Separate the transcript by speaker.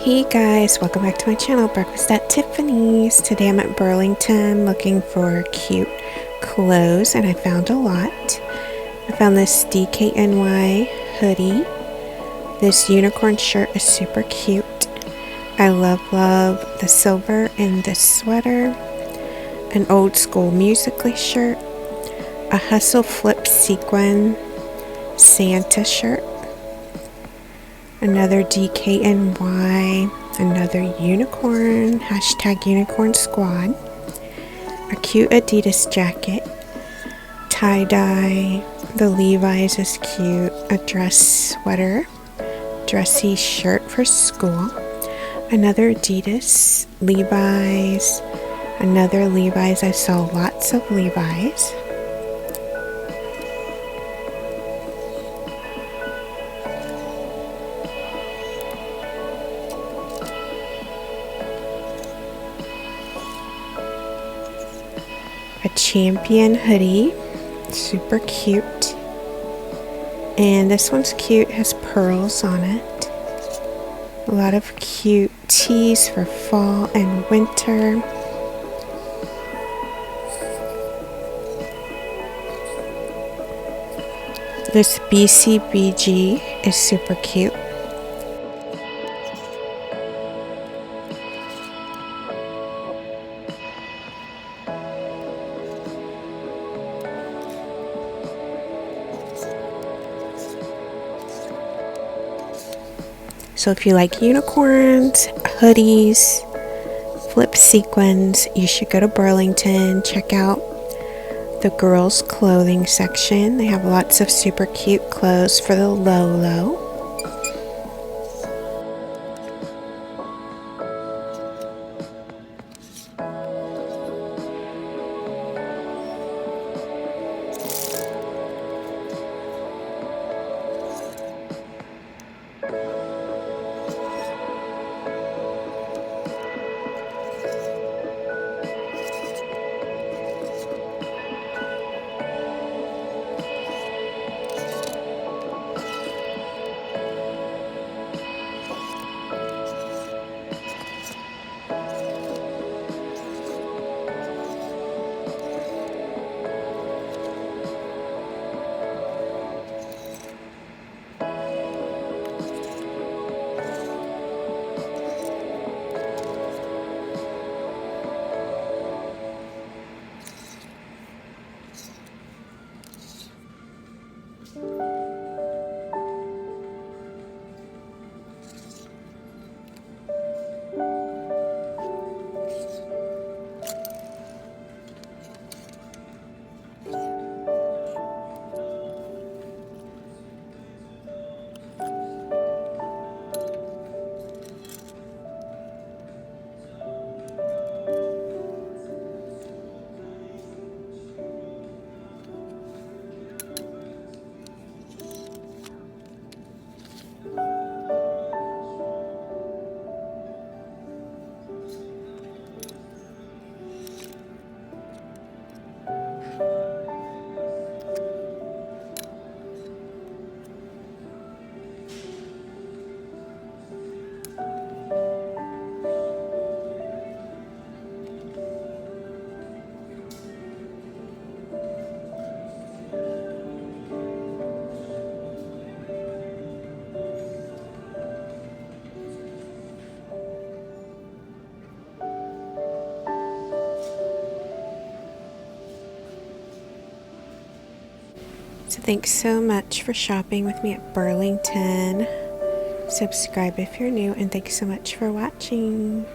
Speaker 1: Hey guys, welcome back to my channel, Breakfast at Tiffany's. Today I'm at Burlington looking for cute clothes and I found a lot. I found this DKNY hoodie. This unicorn shirt is super cute. I love the silver in this sweater. An old school Musically shirt. A hustle flip sequin Santa shirt. Another DKNY, another unicorn, #unicorn squad, a cute Adidas jacket, tie-dye, the Levi's is cute, a dress sweater, dressy shirt for school, another Adidas, Levi's, another Levi's, I saw lots of Levi's. A Champion hoodie, super cute, and this one's cute, has pearls on it. A lot of cute tees for fall and winter. This BCBG is super cute. So if you like unicorns, hoodies, flip sequins, you should go to Burlington. Check out the girls' clothing section. They have lots of super cute clothes for the low. So thanks so much for shopping with me at Burlington. Subscribe if you're new, and thanks so much for watching.